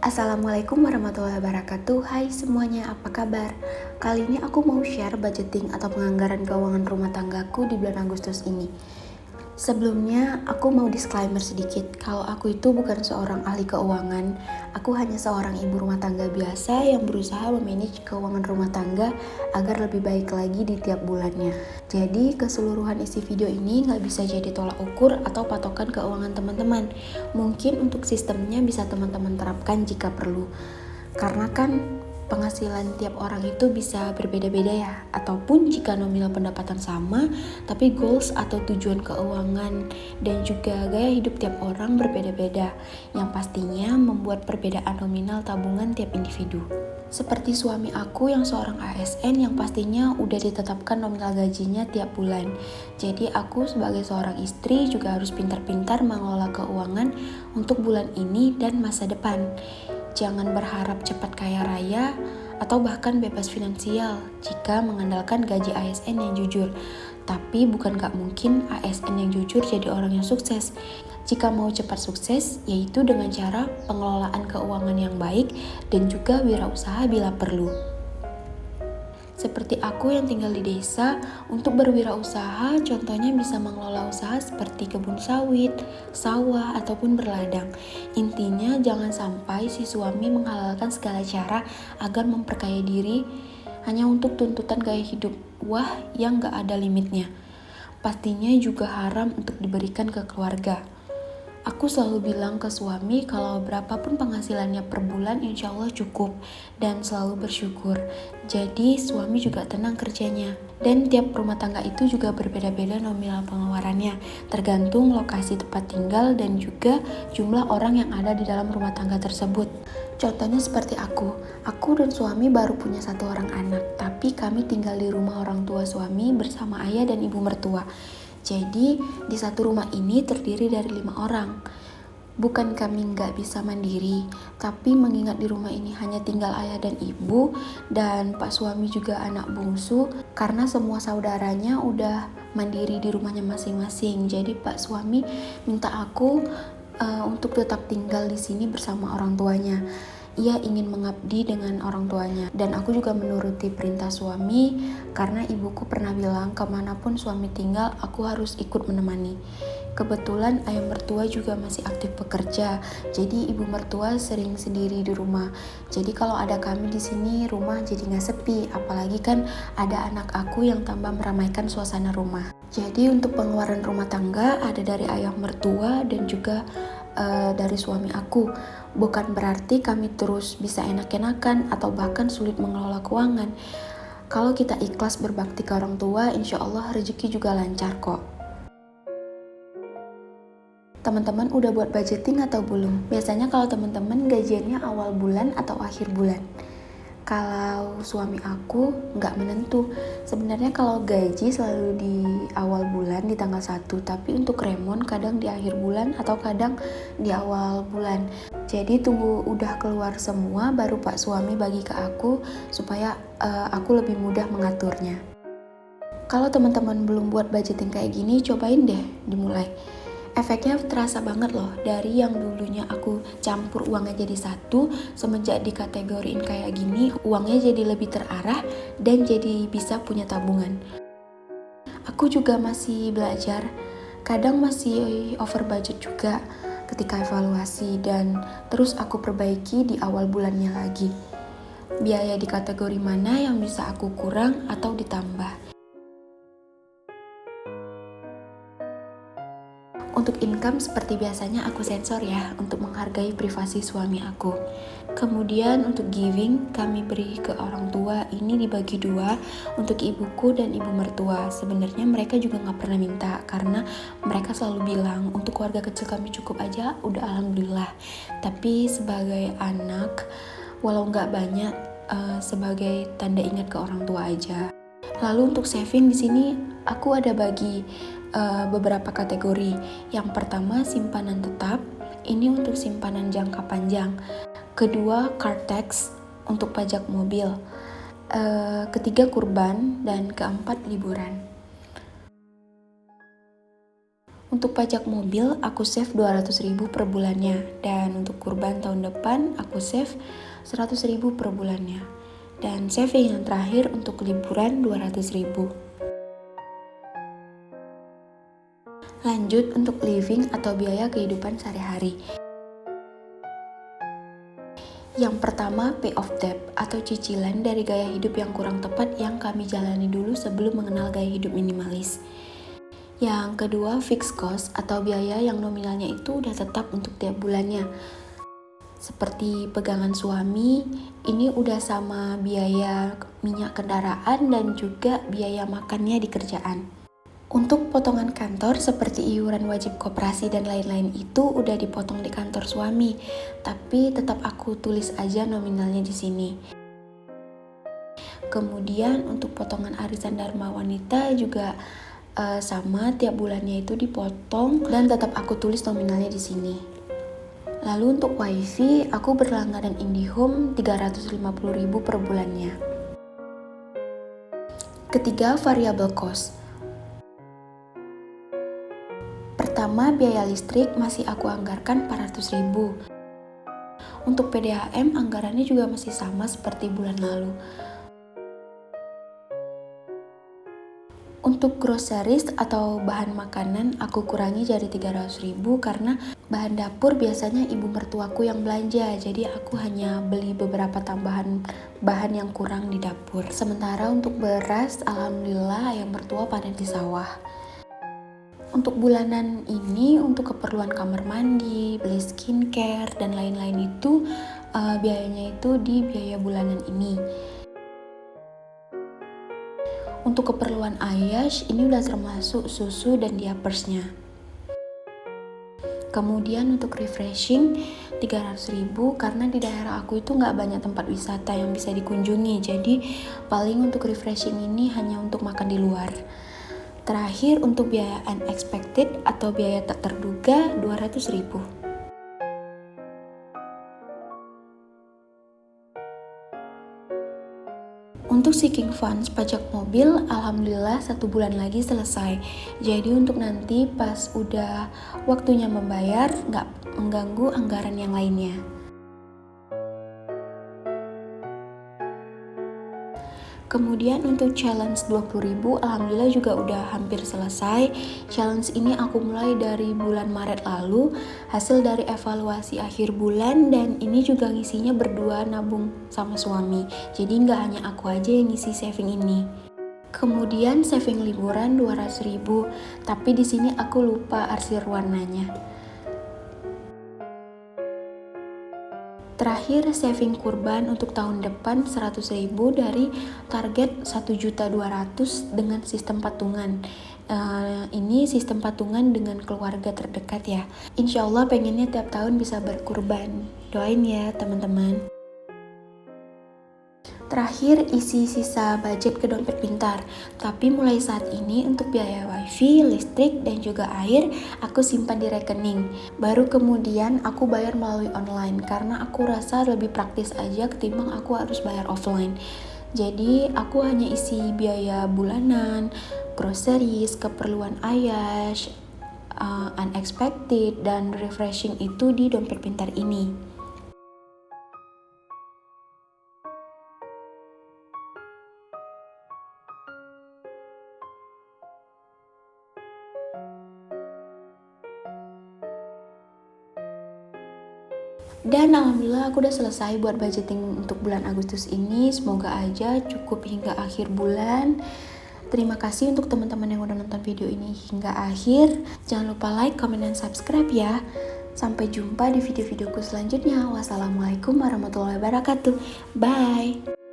Assalamualaikum warahmatullahi wabarakatuh. Hai semuanya, apa kabar? Kali ini aku mau share budgeting atau penganggaran keuangan rumah tanggaku di bulan Agustus ini. Sebelumnya, aku mau disclaimer sedikit. Kalau aku itu bukan seorang ahli keuangan, aku hanya seorang ibu rumah tangga biasa yang berusaha memanage keuangan rumah tangga agar lebih baik lagi di tiap bulannya. Jadi, keseluruhan isi video ini nggak bisa jadi tolak ukur atau patokan keuangan teman-teman. Mungkin untuk sistemnya bisa teman-teman terapkan jika perlu. Karena kan penghasilan tiap orang itu bisa berbeda-beda ya, ataupun jika nominal pendapatan sama, tapi goals atau tujuan keuangan dan juga gaya hidup tiap orang berbeda-beda, yang pastinya membuat perbedaan nominal tabungan tiap individu. Seperti suami aku yang seorang ASN yang pastinya udah ditetapkan nominal gajinya tiap bulan. Jadi aku sebagai seorang istri juga harus pintar-pintar mengelola keuangan untuk bulan ini dan masa depan. Jangan berharap cepat kaya raya atau bahkan bebas finansial jika mengandalkan gaji ASN yang jujur. Tapi bukan gak mungkin ASN yang jujur jadi orang yang sukses. Jika mau cepat sukses, yaitu dengan cara pengelolaan keuangan yang baik dan juga wirausaha bila perlu. Seperti aku yang tinggal di desa, untuk berwirausaha contohnya bisa mengelola usaha seperti kebun sawit, sawah, ataupun berladang. Intinya jangan sampai si suami menghalalkan segala cara agar memperkaya diri hanya untuk tuntutan gaya hidup wah yang gak ada limitnya. Pastinya juga haram untuk diberikan ke keluarga. Aku selalu bilang ke suami kalau berapapun penghasilannya per bulan insya Allah cukup dan selalu bersyukur. Jadi suami juga tenang kerjanya. Dan tiap rumah tangga itu juga berbeda-beda nominal pengeluarannya, tergantung lokasi tempat tinggal dan juga jumlah orang yang ada di dalam rumah tangga tersebut. Contohnya seperti aku dan suami baru punya 1 orang anak, tapi kami tinggal di rumah orang tua suami bersama ayah dan ibu mertua. Jadi di satu rumah ini terdiri dari 5 orang. Bukan kami nggak bisa mandiri, tapi mengingat di rumah ini hanya tinggal ayah dan ibu dan pak suami juga anak bungsu, karena semua saudaranya udah mandiri di rumahnya masing-masing. Jadi pak suami minta aku untuk tetap tinggal di sini bersama orang tuanya. Ia ingin mengabdi dengan orang tuanya dan aku juga menuruti perintah suami karena ibuku pernah bilang kemanapun suami tinggal aku harus ikut menemani. Kebetulan ayah mertua juga masih aktif bekerja, jadi ibu mertua sering sendiri di rumah. Jadi kalau ada kami di sini rumah jadi nggak sepi, apalagi kan ada anak aku yang tambah meramaikan suasana rumah. Jadi untuk pengeluaran rumah tangga ada dari ayah mertua dan juga dari suami aku. Bukan berarti kami terus bisa enak-enakan atau bahkan sulit mengelola keuangan. Kalau kita ikhlas berbakti ke orang tua, insya Allah rezeki juga lancar kok. Teman-teman udah buat budgeting atau belum? Biasanya kalau teman-teman gajiannya awal bulan atau akhir bulan. Kalau suami aku nggak menentu. Sebenarnya kalau gaji selalu di awal bulan di tanggal 1, tapi untuk remon kadang di akhir bulan atau kadang di awal bulan. Jadi tunggu udah keluar semua baru pak suami bagi ke aku supaya aku lebih mudah mengaturnya. Kalau teman-teman belum buat budgeting kayak gini, cobain deh dimulai. Efeknya terasa banget loh, dari yang dulunya aku campur uangnya jadi satu, semenjak dikategoriin kayak gini, uangnya jadi lebih terarah dan jadi bisa punya tabungan. Aku juga masih belajar, kadang masih over budget juga ketika evaluasi dan terus aku perbaiki di awal bulannya lagi. Biaya di kategori mana yang bisa aku kurang atau ditambah. Untuk income seperti biasanya aku sensor ya untuk menghargai privasi suami aku. Kemudian untuk giving kami beri ke orang tua ini dibagi 2 untuk ibuku dan ibu mertua. Sebenarnya mereka juga gak pernah minta karena mereka selalu bilang untuk keluarga kecil kami cukup aja udah alhamdulillah. Tapi sebagai anak walau gak banyak sebagai tanda ingat ke orang tua aja. Lalu untuk saving di sini aku ada bagi beberapa kategori. Yang pertama simpanan tetap, ini untuk simpanan jangka panjang. Kedua card tax untuk pajak mobil. Ketiga kurban dan keempat liburan. Untuk pajak mobil, aku save 200.000 per bulannya. Dan untuk kurban tahun depan, aku save 100.000 per bulannya. Dan saving yang terakhir untuk liburan 200.000. Lanjut untuk living atau biaya kehidupan sehari-hari. Yang pertama, pay off debt atau cicilan dari gaya hidup yang kurang tepat yang kami jalani dulu sebelum mengenal gaya hidup minimalis. Yang kedua, fixed cost atau biaya yang nominalnya itu udah tetap untuk tiap bulannya. Seperti pegangan suami, ini udah sama biaya minyak kendaraan dan juga biaya makannya di kerjaan. Untuk potongan kantor seperti iuran wajib koperasi dan lain-lain itu udah dipotong di kantor suami, tapi tetap aku tulis aja nominalnya di sini. Kemudian untuk potongan arisan dharma wanita juga sama, tiap bulannya itu dipotong dan tetap aku tulis nominalnya di sini. Lalu untuk wifi, aku berlangganan IndiHome 350.000 per bulannya. Ketiga, variable cost. Pertama, biaya listrik masih aku anggarkan 400.000. Untuk PDAM anggarannya juga masih sama seperti bulan lalu. Untuk groceries atau bahan makanan aku kurangi jadi 300.000 karena bahan dapur biasanya ibu mertuaku yang belanja, jadi aku hanya beli beberapa tambahan bahan yang kurang di dapur. Sementara untuk beras, alhamdulillah ayah mertua panen di sawah. Untuk bulanan ini untuk keperluan kamar mandi, beli skincare dan lain-lain itu biayanya itu di biaya bulanan ini. Untuk keperluan Ayash, ini udah termasuk susu dan diapersnya. Kemudian untuk refreshing 300.000 karena di daerah aku itu nggak banyak tempat wisata yang bisa dikunjungi, jadi paling untuk refreshing ini hanya untuk makan di luar. Terakhir untuk biaya unexpected atau biaya tak terduga 200.000. Untuk seeking funds pajak mobil, alhamdulillah 1 bulan lagi selesai. Jadi untuk nanti pas udah waktunya membayar, nggak mengganggu anggaran yang lainnya. Kemudian untuk challenge 20.000, alhamdulillah juga udah hampir selesai. Challenge ini aku mulai dari bulan Maret lalu, hasil dari evaluasi akhir bulan, dan ini juga ngisinya berdua nabung sama suami. Jadi nggak hanya aku aja yang ngisi saving ini. Kemudian saving liburan 200.000, tapi di sini aku lupa arsir warnanya. Terakhir saving kurban untuk tahun depan 100.000 dari target 1.200.000 dengan sistem patungan. Ini sistem patungan dengan keluarga terdekat ya. Insya Allah pengennya tiap tahun bisa berkurban. Doain ya teman-teman. Terakhir, isi sisa budget ke dompet pintar. Tapi mulai saat ini untuk biaya wifi, listrik, dan juga air, aku simpan di rekening. Baru kemudian aku bayar melalui online, karena aku rasa lebih praktis aja ketimbang aku harus bayar offline. Jadi aku hanya isi biaya bulanan, groceries, keperluan Ayash, unexpected, dan refreshing itu di dompet pintar ini. Dan alhamdulillah aku udah selesai buat budgeting untuk bulan Agustus ini. Semoga aja cukup hingga akhir bulan. Terima kasih untuk teman-teman yang udah nonton video ini hingga akhir. Jangan lupa like, comment, dan subscribe ya. Sampai jumpa di video-videoku selanjutnya. Wassalamualaikum warahmatullahi wabarakatuh. Bye.